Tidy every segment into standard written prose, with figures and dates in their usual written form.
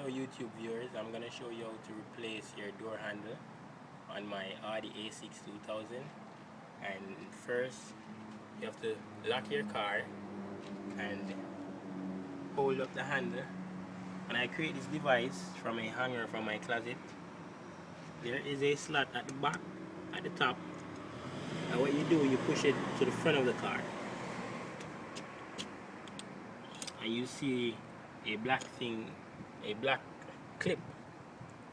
Hello YouTube viewers, I'm gonna show you how to replace your door handle on my Audi A6 2000. And first you have to lock your car and hold up the handle. And I create this device from a hanger from my closet. There is a slot at the back, at the top, and what you do, you push it to the front of the car and you see a black thing, a black clip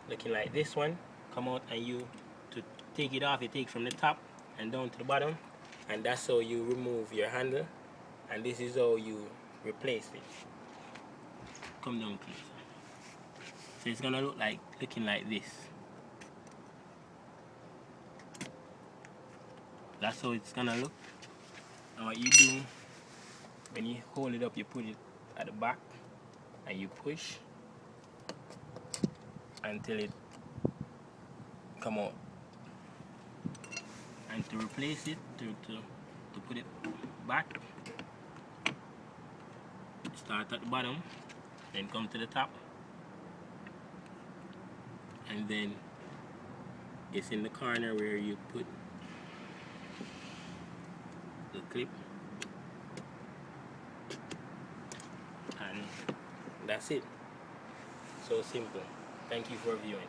looking like this one come out, and you to take it off, you take from the top and down to the bottom, and that's how you remove your handle, and this is how you replace it. Come down please. So it's gonna look like looking like this. That's how it's gonna look. And what you do, when you hold it up, you put it at the back and you push until it come out. And to replace it, to put it back, start at the bottom, then come to the top, and then it's in the corner where you put the clip, and that's it. So simple. Thank you for viewing.